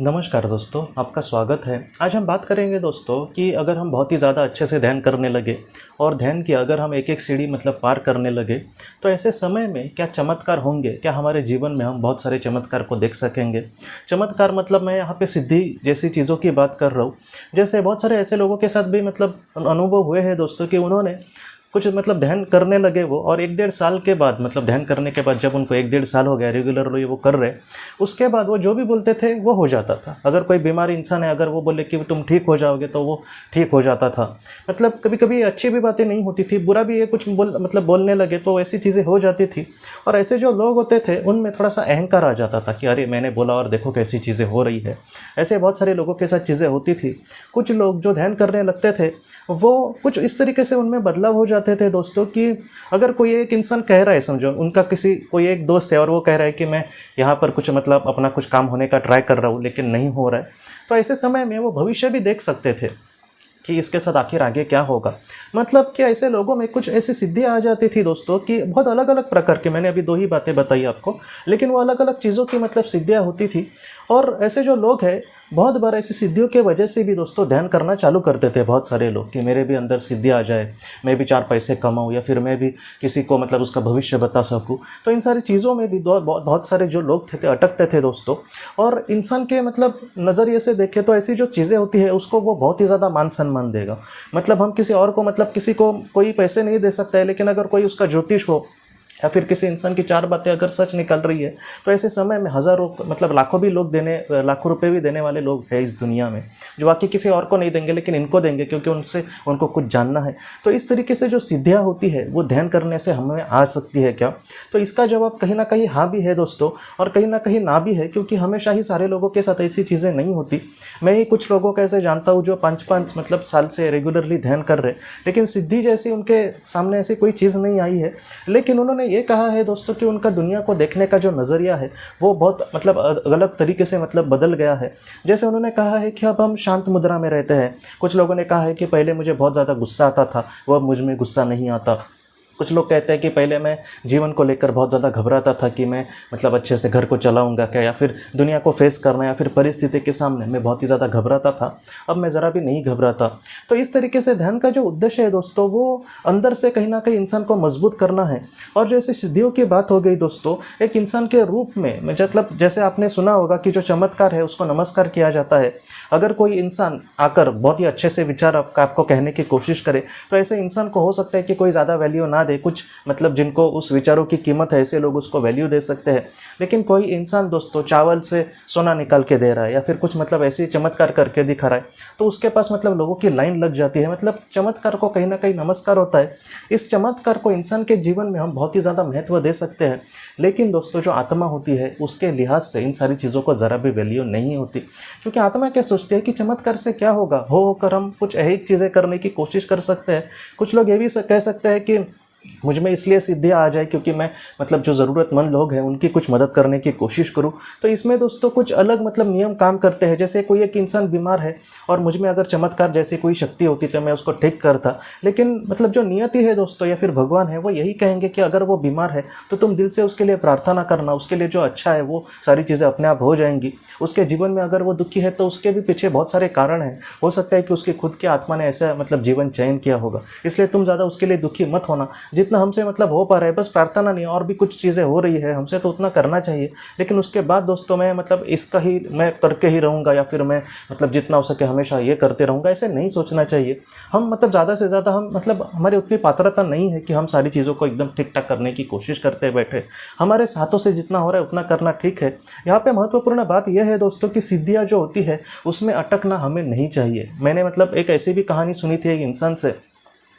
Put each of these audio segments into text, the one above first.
नमस्कार दोस्तों, आपका स्वागत है। आज हम बात करेंगे दोस्तों कि अगर हम बहुत ही ज़्यादा अच्छे से ध्यान करने लगे और ध्यान की अगर हम एक एक सीढ़ी पार करने लगे तो ऐसे समय में क्या चमत्कार होंगे, क्या हमारे जीवन में हम बहुत सारे चमत्कार को देख सकेंगे। चमत्कार मैं यहाँ पे सिद्धि जैसी चीज़ों की बात कर रहा हूँ। जैसे बहुत सारे ऐसे लोगों के साथ भी अनुभव हुए हैं दोस्तों कि उन्होंने कुछ ध्यान करने लगे वो, और 1-1.5 साल के बाद ध्यान करने के बाद जब उनको 1-1.5 साल हो गया रेगुलरली वो कर रहे, उसके बाद वो जो भी बोलते थे वो हो जाता था। अगर कोई बीमार इंसान है, अगर वो बोले कि तुम ठीक हो जाओगे तो वो ठीक हो जाता था। कभी कभी अच्छी भी बातें नहीं होती थी, बुरा भी ये कुछ बोलने लगे तो ऐसी चीज़ें हो जाती थी। और ऐसे जो लोग होते थे उनमें थोड़ा सा अहंकार आ जाता था कि अरे मैंने बोला और देखो कैसी चीज़ें हो रही है। ऐसे बहुत सारे लोगों के साथ चीज़ें होती थी। कुछ लोग जो ध्यान करने लगते थे वो कुछ इस तरीके से उनमें बदलाव हो जाते थे दोस्तों कि अगर कोई एक इंसान कह रहा है, समझो उनका कोई एक दोस्त है और वो कह रहा है कि मैं यहाँ पर कुछ अपना कुछ काम होने का ट्राई कर रहा हूँ लेकिन नहीं हो रहा है, तो ऐसे समय में वो भविष्य भी देख सकते थे कि इसके साथ आखिर आगे क्या होगा। कि ऐसे लोगों में कुछ ऐसी सिद्धियाँ आ जाती थी दोस्तों कि बहुत अलग अलग प्रकार के, मैंने अभी 2 ही बातें बताई आपको, लेकिन वो अलग अलग चीज़ों की सिद्धियाँ होती थी। और ऐसे जो लोग हैं बहुत बार ऐसी सिद्धियों के वजह से भी दोस्तों ध्यान करना चालू करते थे बहुत सारे लोग कि मेरे भी अंदर सिद्धि आ जाए, मैं भी 4 पैसे कमाऊँ या फिर मैं भी किसी को उसका भविष्य बता सकूँ। तो इन सारी चीज़ों में भी बहुत सारे जो लोग थे अटकते थे दोस्तों। और इंसान के नज़रिए से देखें तो ऐसी जो चीज़ें होती है उसको वो बहुत ही ज़्यादा मान सम्मान देगा। हम किसी और को किसी को कोई पैसे नहीं दे सकता है, लेकिन अगर कोई उसका ज्योतिष हो या फिर किसी इंसान की 4 बातें अगर सच निकल रही है तो ऐसे समय में हज़ारों लाखों भी लोग लाखों रुपए भी देने वाले लोग हैं इस दुनिया में, जो बाकी किसी और को नहीं देंगे लेकिन इनको देंगे क्योंकि उनको कुछ जानना है। तो इस तरीके से जो सिद्धियाँ होती है वो ध्यान करने से हमें आ सकती है क्या? तो इसका जवाब कहीं ना कहीं हाँ भी है दोस्तों, और कहीं ना कहीं ना भी है, क्योंकि हमेशा ही सारे लोगों के साथ ऐसी चीज़ें नहीं होती। मैं ही कुछ लोगों को ऐसे जानता हूँ जो 5-5 साल से रेगुलरली ध्यान कर रहे, लेकिन सिद्धि जैसी उनके सामने ऐसी कोई चीज़ नहीं आई है। लेकिन उन्होंने ये कहा है दोस्तों कि उनका दुनिया को देखने का जो नज़रिया है वो बहुत अलग तरीके से बदल गया है। जैसे उन्होंने कहा है कि अब हम शांत मुद्रा में रहते हैं। कुछ लोगों ने कहा है कि पहले मुझे बहुत ज़्यादा गुस्सा आता था, वो अब मुझ में गुस्सा नहीं आता। कुछ लोग कहते हैं कि पहले मैं जीवन को लेकर बहुत ज़्यादा घबराता था कि मैं अच्छे से घर को चलाऊंगा क्या, या फिर दुनिया को फेस करना, या फिर परिस्थिति के सामने मैं बहुत ही ज़्यादा घबराता था, अब मैं ज़रा भी नहीं घबराता। तो इस तरीके से ध्यान का जो उद्देश्य है दोस्तों वो अंदर से कहीं ना कहीं इंसान को मजबूत करना है। और जैसे सिद्धियों की बात हो गई दोस्तों, एक इंसान के रूप में जैसे आपने सुना होगा कि जो चमत्कार है उसको नमस्कार किया जाता है। अगर कोई इंसान आकर बहुत ही अच्छे से विचार आपको कहने की कोशिश करे तो ऐसे इंसान को हो सकता है कि कोई ज़्यादा वैल्यू ना दे, कुछ जिनको उस विचारों की कीमत है ऐसे लोग उसको वैल्यू दे सकते हैं। लेकिन कोई इंसान दोस्तों चावल से सोना निकाल के दे रहा है या फिर कुछ ऐसे चमत्कार करके दिखा रहा है तो उसके पास लोगों की लाइन लग जाती है। चमत्कार को कहीं ना कहीं नमस्कार होता है। इस चमत्कार को इंसान के जीवन में हम बहुत ही ज़्यादा महत्व दे सकते हैं, लेकिन दोस्तों जो आत्मा होती है उसके लिहाज से इन सारी चीज़ों को ज़रा भी वैल्यू नहीं होती, क्योंकि आत्मा क्या सोचती है कि चमत्कार से क्या होगा, होकर हम कुछ ऐसी चीज़ें करने की कोशिश कर सकते हैं। कुछ लोग ये भी कह सकते हैं कि मुझ में इसलिए सिद्धियाँ आ जाए क्योंकि मैं जो ज़रूरतमंद लोग हैं उनकी कुछ मदद करने की कोशिश करूं। तो इसमें दोस्तों कुछ अलग नियम काम करते हैं। जैसे कोई एक इंसान बीमार है और मुझ में अगर चमत्कार जैसी कोई शक्ति होती तो मैं उसको ठीक करता, लेकिन जो नियति है दोस्तों या फिर भगवान है वो यही कहेंगे कि अगर वो बीमार है तो तुम दिल से उसके लिए प्रार्थना करना, उसके लिए जो अच्छा है वो सारी चीज़ें अपने आप हो जाएंगी। उसके जीवन में अगर वो दुखी है तो उसके भी पीछे बहुत सारे कारण हैं। हो सकता है कि उसकी खुद की आत्मा ने ऐसा जीवन चयन किया होगा, इसलिए तुम ज़्यादा उसके लिए दुखी मत होना। जितना हमसे हो पा रहा है, बस प्रार्थना नहीं और भी कुछ चीज़ें हो रही है हमसे तो उतना करना चाहिए। लेकिन उसके बाद दोस्तों मैं इसका ही मैं करके ही रहूँगा या फिर मैं जितना हो सके हमेशा ये करते रहूँगा, ऐसे नहीं सोचना चाहिए। हम ज़्यादा से ज़्यादा हम हमारी उतनी पात्रता नहीं है कि हम सारी चीज़ों को एकदम ठीक ठाक करने की कोशिश करते बैठे। हमारे हाथों से जितना हो रहा है उतना करना ठीक है। यहाँ पे महत्वपूर्ण बात यह है दोस्तों कि सिद्धियाँ जो होती है उसमें अटकना हमें नहीं चाहिए। मैंने एक ऐसी भी कहानी सुनी थी एक इंसान से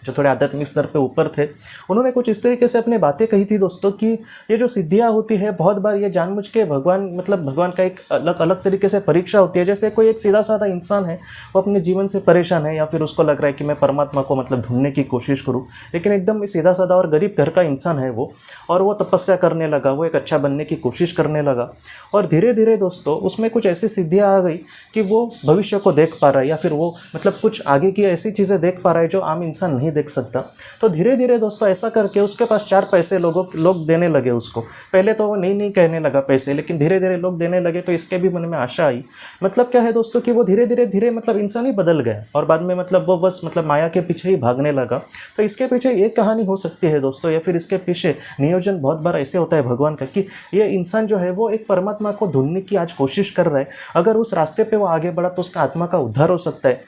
जो थोड़े आध्यात्मिक स्तर पे ऊपर थे। उन्होंने कुछ इस तरीके से अपनी बातें कही थी दोस्तों कि ये जो सिद्धियाँ होती है बहुत बार ये जानबूझ के भगवान का एक अलग तरीके से परीक्षा होती है। जैसे कोई एक सीधा साधा इंसान है, वो अपने जीवन से परेशान है या फिर उसको लग रहा है कि मैं परमात्मा को ढूंढने की कोशिश करूँ, लेकिन एकदम सीधा साधा और गरीब घर का इंसान है वो, और वो तपस्या करने लगा, वो एक अच्छा बनने की कोशिश करने लगा, और धीरे धीरे दोस्तों उसमें कुछ ऐसी सिद्धियाँ आ गई कि वो भविष्य को देख पा रहा है या फिर वो कुछ आगे की ऐसी चीज़ें देख पा रहा है जो आम इंसान नहीं देख सकता। तो धीरे धीरे दोस्तों ऐसा करके उसके पास 4 पैसे लोग देने लगे उसको। पहले तो वो नहीं कहने लगा पैसे, लेकिन धीरे धीरे लोग देने लगे तो इसके भी मन में आशा आई। मतलब क्या है दोस्तों कि वो धीरे धीरे मतलब इंसान ही बदल गया और बाद में मतलब वो बस मतलब माया के पीछे ही भागने लगा। तो इसके पीछे ये कहानी हो सकती है दोस्तों, या फिर इसके पीछे नियोजन बहुत बार ऐसे होता है भगवान का कि ये इंसान जो है वो एक परमात्मा को ढूंढने की आज कोशिश कर रहा है। अगर उस रास्ते पे वो आगे बढ़ा तो उसका आत्मा का उद्धार हो सकता है,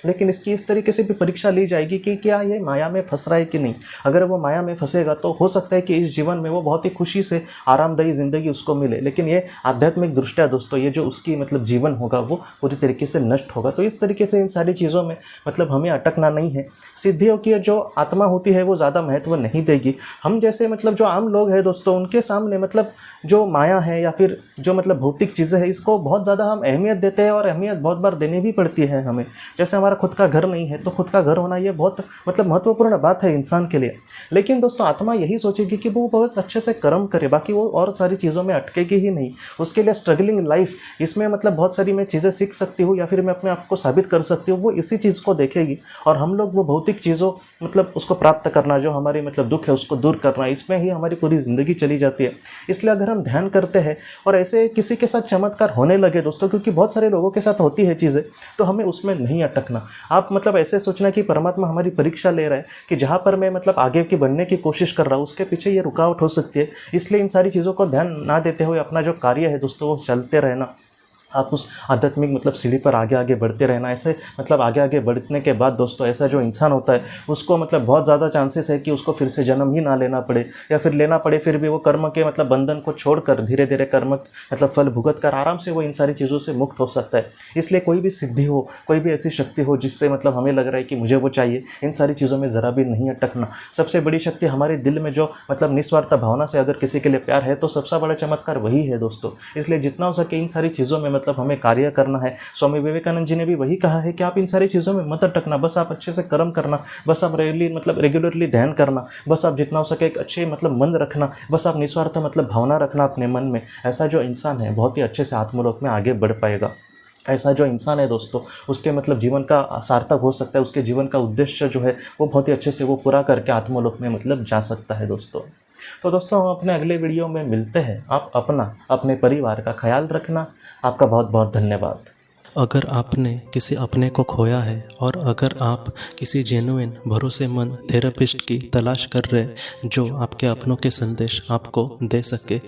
लेकिन इसकी इस तरीके से भी परीक्षा ली जाएगी कि क्या ये माया में फंस रहा है कि नहीं। अगर वो माया में फंसेगा तो हो सकता है कि इस जीवन में वो बहुत ही खुशी से आरामदायी ज़िंदगी उसको मिले, लेकिन ये आध्यात्मिक दृष्टिया दोस्तों ये जो उसकी मतलब जीवन होगा वो पूरी तरीके से नष्ट होगा। तो इस तरीके से इन सारी चीज़ों में मतलब हमें अटकना नहीं है। सिद्धियों की जो आत्मा होती है वो ज़्यादा महत्व नहीं देगी। हम जैसे मतलब जो आम लोग हैं दोस्तों उनके सामने मतलब जो माया है या फिर जो मतलब भौतिक चीज़ें हैं इसको बहुत ज़्यादा हम अहमियत देते हैं, और अहमियत बहुत बार देनी भी पड़ती है हमें। जैसे हमारा खुद का घर नहीं है तो खुद का घर होना ये बहुत मतलब महत्वपूर्ण बात है इंसान के लिए। लेकिन दोस्तों आत्मा यही सोचेगी कि वो बहुत अच्छे से कर्म करे, बाकी वो और सारी चीज़ों में अटकेगी ही नहीं। उसके लिए स्ट्रगलिंग लाइफ, इसमें मतलब बहुत सारी मैं चीज़ें सीख सकती हूँ या फिर मैं अपने आप को साबित कर सकती हूँ, वो इसी चीज़ को देखेगी। और हम लोग वो भौतिक चीज़ों मतलब उसको प्राप्त करना, जो हमारी मतलब दुख है उसको दूर करना, इसमें ही हमारी पूरी ज़िंदगी चली जाती है। इसलिए अगर हम ध्यान करते हैं और ऐसे किसी के साथ चमत्कार होने लगे दोस्तों, क्योंकि बहुत सारे लोगों के साथ होती है चीज़ें, तो हमें उसमें नहीं अटकना। आप मतलब ऐसे सोचना कि परमात्मा हमारी परीक्षा ले रहा है कि जहाँ पर मैं मतलब आगे की बढ़ने की कोशिश कर रहा हूँ उसके पीछे ये रुकावट हो सकती है। इसलिए इन सारी चीज़ों को ध्यान ना देते हुए अपना जो कार्य है दोस्तों वो चलते रहना, आप उस आध्यात्मिक मतलब सीढ़ी पर आगे आगे बढ़ते रहना। ऐसे मतलब आगे आगे बढ़ने के बाद दोस्तों ऐसा जो इंसान होता है उसको मतलब बहुत ज़्यादा चांसेस है कि उसको फिर से जन्म ही ना लेना पड़े, या फिर लेना पड़े फिर भी वो कर्म के मतलब बंधन को छोड़कर धीरे धीरे कर्म मतलब फल भुगत कर आराम से वो इन सारी चीज़ों से मुक्त हो सकता है। इसलिए कोई भी सिद्धि हो, कोई भी ऐसी शक्ति हो जिससे मतलब हमें लग रहा है कि मुझे वो चाहिए, इन सारी चीज़ों में ज़रा भी नहीं अटकना। सबसे बड़ी शक्ति हमारे दिल में जो मतलब निस्वार्थ भावना से अगर किसी के लिए प्यार है तो सबसे बड़ा चमत्कार वही है दोस्तों। इसलिए जितना हो सके इन सारी चीज़ों में मतलब हमें कार्य करना है। स्वामी विवेकानंद जी ने भी वही कहा है कि आप इन सारी चीज़ों में मत अटकना, बस आप अच्छे से कर्म करना, बस आप रेगुलरली ध्यान करना, बस आप जितना हो सके एक अच्छे मतलब मन रखना, बस आप निस्वार्थ मतलब भावना रखना अपने मन में। ऐसा जो इंसान है बहुत ही अच्छे से आत्मलोक में आगे बढ़ पाएगा। ऐसा जो इंसान है दोस्तों उसके मतलब जीवन का सार्थक हो सकता है, उसके जीवन का उद्देश्य जो है वो बहुत ही अच्छे से वो पूरा करके आत्मलोक में मतलब जा सकता है दोस्तों। तो दोस्तों हम अपने अगले वीडियो में मिलते हैं। आप अपने परिवार का ख्याल रखना। आपका बहुत बहुत धन्यवाद। अगर आपने किसी अपने को खोया है और अगर आप किसी जेन्युइन भरोसेमंद थेरेपिस्ट की तलाश कर रहे जो आपके अपनों के संदेश आपको दे सके,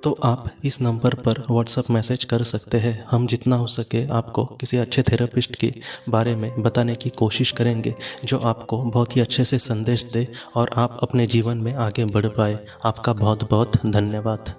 तो आप इस नंबर पर व्हाट्सएप मैसेज कर सकते हैं। हम जितना हो सके आपको किसी अच्छे थेरेपिस्ट के बारे में बताने की कोशिश करेंगे जो आपको बहुत ही अच्छे से संदेश दे और आप अपने जीवन में आगे बढ़ पाए। आपका बहुत बहुत धन्यवाद।